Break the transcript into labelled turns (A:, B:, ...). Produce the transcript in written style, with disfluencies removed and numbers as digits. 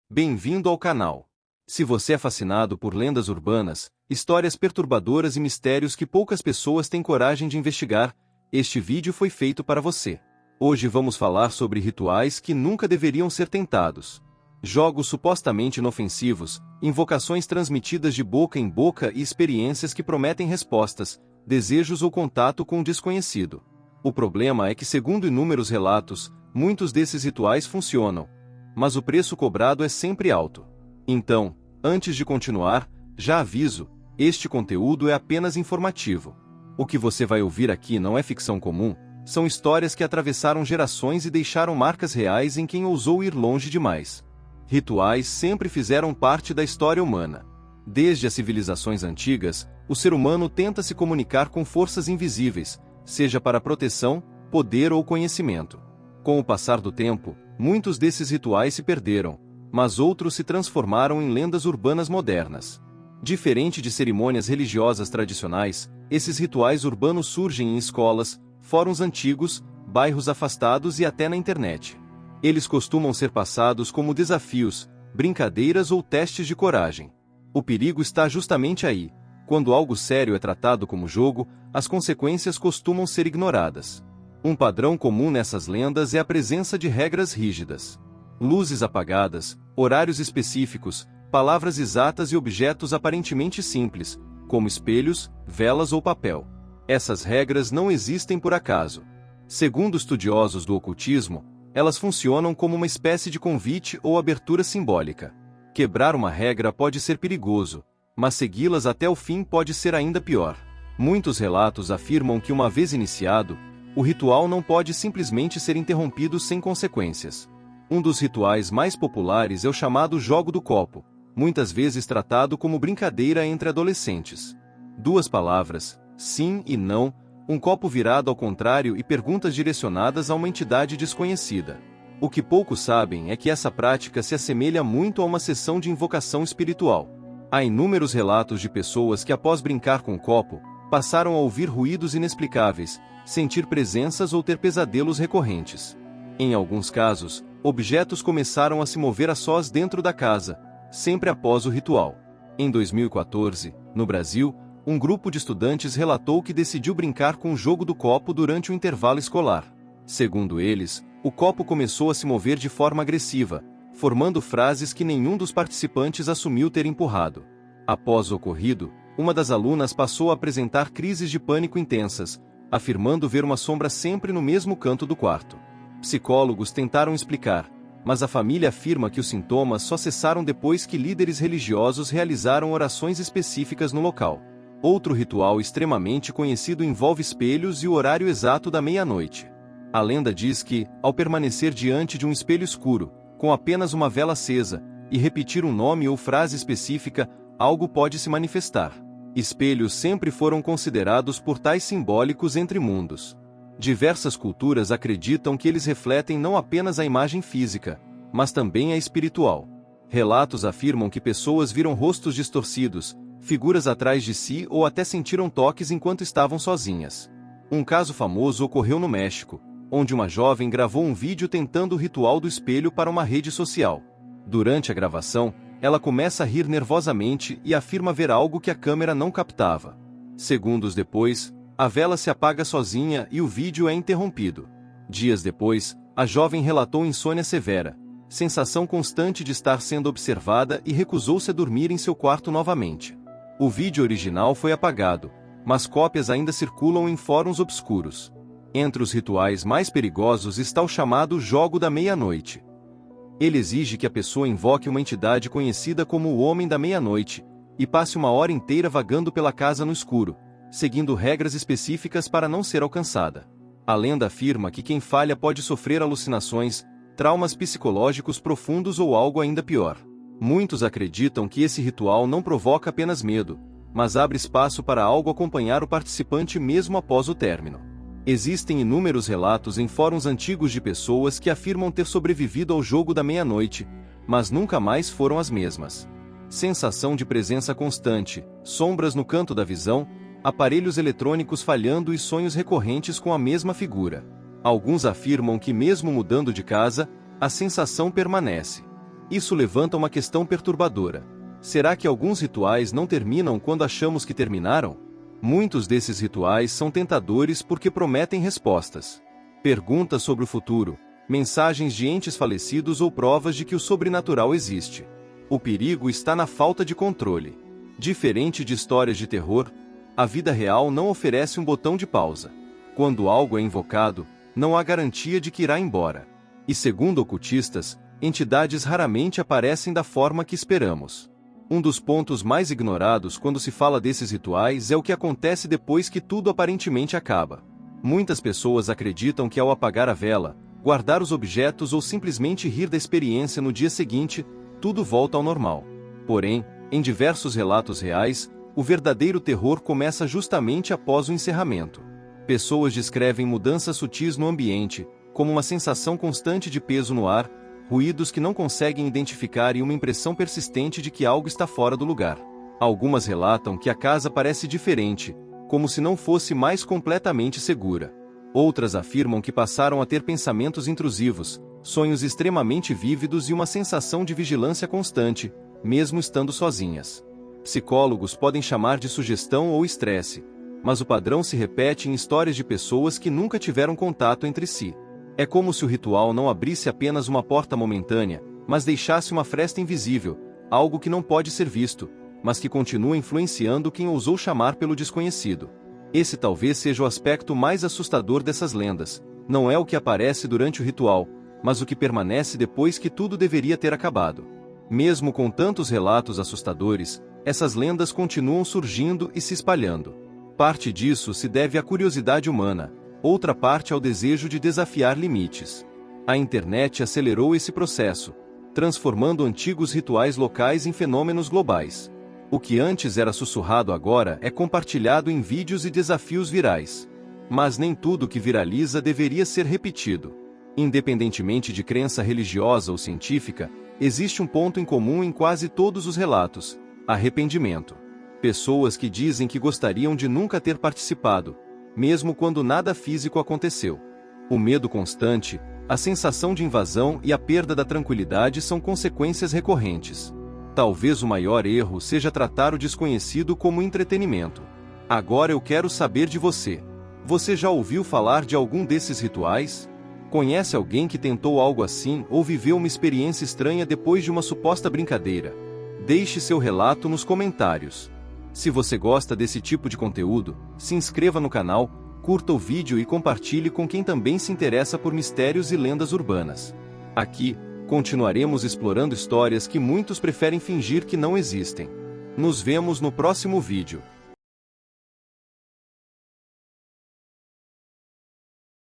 A: Bem-vindo ao canal. Se você é fascinado por lendas urbanas, histórias perturbadoras e mistérios que poucas pessoas têm coragem de investigar, este vídeo foi feito para você. Hoje vamos falar sobre rituais que nunca deveriam ser tentados. Jogos supostamente inofensivos, invocações transmitidas de boca em boca e experiências que prometem respostas, desejos ou contato com o desconhecido. O problema é que, segundo inúmeros relatos, muitos desses rituais funcionam, mas o preço cobrado é sempre alto. Então, antes de continuar, já aviso, este conteúdo é apenas informativo. O que você vai ouvir aqui não é ficção comum, são histórias que atravessaram gerações e deixaram marcas reais em quem ousou ir longe demais. Rituais sempre fizeram parte da história humana. Desde as civilizações antigas, o ser humano tenta se comunicar com forças invisíveis, seja para proteção, poder ou conhecimento. Com o passar do tempo, muitos desses rituais se perderam, mas outros se transformaram em lendas urbanas modernas. Diferente de cerimônias religiosas tradicionais, esses rituais urbanos surgem em escolas, fóruns antigos, bairros afastados e até na internet. Eles costumam ser passados como desafios, brincadeiras ou testes de coragem. O perigo está justamente aí. Quando algo sério é tratado como jogo, as consequências costumam ser ignoradas. Um padrão comum nessas lendas é a presença de regras rígidas. Luzes apagadas, horários específicos, palavras exatas e objetos aparentemente simples, como espelhos, velas ou papel. Essas regras não existem por acaso. Segundo estudiosos do ocultismo, elas funcionam como uma espécie de convite ou abertura simbólica. Quebrar uma regra pode ser perigoso, mas segui-las até o fim pode ser ainda pior. Muitos relatos afirmam que, uma vez iniciado, o ritual não pode simplesmente ser interrompido sem consequências. Um dos rituais mais populares é o chamado jogo do copo, muitas vezes tratado como brincadeira entre adolescentes. Duas palavras, sim e não, um copo virado ao contrário e perguntas direcionadas a uma entidade desconhecida. O que poucos sabem é que essa prática se assemelha muito a uma sessão de invocação espiritual. Há inúmeros relatos de pessoas que, após brincar com o copo, passaram a ouvir ruídos inexplicáveis, sentir presenças ou ter pesadelos recorrentes. Em alguns casos, objetos começaram a se mover a sós dentro da casa, sempre após o ritual. Em 2014, no Brasil, um grupo de estudantes relatou que decidiu brincar com o jogo do copo durante o intervalo escolar. Segundo eles, o copo começou a se mover de forma agressiva, formando frases que nenhum dos participantes assumiu ter empurrado. Após o ocorrido, uma das alunas passou a apresentar crises de pânico intensas, afirmando ver uma sombra sempre no mesmo canto do quarto. Psicólogos tentaram explicar, mas a família afirma que os sintomas só cessaram depois que líderes religiosos realizaram orações específicas no local. Outro ritual extremamente conhecido envolve espelhos e o horário exato da meia-noite. A lenda diz que, ao permanecer diante de um espelho escuro, com apenas uma vela acesa, e repetir um nome ou frase específica, algo pode se manifestar. Espelhos sempre foram considerados portais simbólicos entre mundos. Diversas culturas acreditam que eles refletem não apenas a imagem física, mas também a espiritual. Relatos afirmam que pessoas viram rostos distorcidos, figuras atrás de si ou até sentiram toques enquanto estavam sozinhas. Um caso famoso ocorreu no México, onde uma jovem gravou um vídeo tentando o ritual do espelho para uma rede social. Durante a gravação, ela começa a rir nervosamente e afirma ver algo que a câmera não captava. Segundos depois, a vela se apaga sozinha e o vídeo é interrompido. Dias depois, a jovem relatou insônia severa, sensação constante de estar sendo observada e recusou-se a dormir em seu quarto novamente. O vídeo original foi apagado, mas cópias ainda circulam em fóruns obscuros. Entre os rituais mais perigosos está o chamado jogo da meia-noite. Ele exige que a pessoa invoque uma entidade conhecida como o Homem da Meia-Noite, e passe uma hora inteira vagando pela casa no escuro, seguindo regras específicas para não ser alcançada. A lenda afirma que quem falha pode sofrer alucinações, traumas psicológicos profundos ou algo ainda pior. Muitos acreditam que esse ritual não provoca apenas medo, mas abre espaço para algo acompanhar o participante mesmo após o término. Existem inúmeros relatos em fóruns antigos de pessoas que afirmam ter sobrevivido ao jogo da meia-noite, mas nunca mais foram as mesmas. Sensação de presença constante, sombras no canto da visão, aparelhos eletrônicos falhando e sonhos recorrentes com a mesma figura. Alguns afirmam que, mesmo mudando de casa, a sensação permanece. Isso levanta uma questão perturbadora. Será que alguns rituais não terminam quando achamos que terminaram? Muitos desses rituais são tentadores porque prometem respostas. Perguntas sobre o futuro, mensagens de entes falecidos ou provas de que o sobrenatural existe. O perigo está na falta de controle. Diferente de histórias de terror, a vida real não oferece um botão de pausa. Quando algo é invocado, não há garantia de que irá embora. E segundo ocultistas, entidades raramente aparecem da forma que esperamos. Um dos pontos mais ignorados quando se fala desses rituais é o que acontece depois que tudo aparentemente acaba. Muitas pessoas acreditam que ao apagar a vela, guardar os objetos ou simplesmente rir da experiência no dia seguinte, tudo volta ao normal. Porém, em diversos relatos reais, o verdadeiro terror começa justamente após o encerramento. Pessoas descrevem mudanças sutis no ambiente, como uma sensação constante de peso no ar, ruídos que não conseguem identificar e uma impressão persistente de que algo está fora do lugar. Algumas relatam que a casa parece diferente, como se não fosse mais completamente segura. Outras afirmam que passaram a ter pensamentos intrusivos, sonhos extremamente vívidos e uma sensação de vigilância constante, mesmo estando sozinhas. Psicólogos podem chamar de sugestão ou estresse, mas o padrão se repete em histórias de pessoas que nunca tiveram contato entre si. É como se o ritual não abrisse apenas uma porta momentânea, mas deixasse uma fresta invisível, algo que não pode ser visto, mas que continua influenciando quem ousou chamar pelo desconhecido. Esse talvez seja o aspecto mais assustador dessas lendas. Não é o que aparece durante o ritual, mas o que permanece depois que tudo deveria ter acabado. Mesmo com tantos relatos assustadores, essas lendas continuam surgindo e se espalhando. Parte disso se deve à curiosidade humana, outra parte ao desejo de desafiar limites. A internet acelerou esse processo, transformando antigos rituais locais em fenômenos globais. O que antes era sussurrado agora é compartilhado em vídeos e desafios virais. Mas nem tudo que viraliza deveria ser repetido. Independentemente de crença religiosa ou científica, existe um ponto em comum em quase todos os relatos: arrependimento. Pessoas que dizem que gostariam de nunca ter participado, mesmo quando nada físico aconteceu. O medo constante, a sensação de invasão e a perda da tranquilidade são consequências recorrentes. Talvez o maior erro seja tratar o desconhecido como entretenimento. Agora eu quero saber de você. Você já ouviu falar de algum desses rituais? Conhece alguém que tentou algo assim ou viveu uma experiência estranha depois de uma suposta brincadeira? Deixe seu relato nos comentários. Se você gosta desse tipo de conteúdo, se inscreva no canal, curta o vídeo e compartilhe com quem também se interessa por mistérios e lendas urbanas. Aqui, continuaremos explorando histórias que muitos preferem fingir que não existem. Nos vemos no próximo vídeo.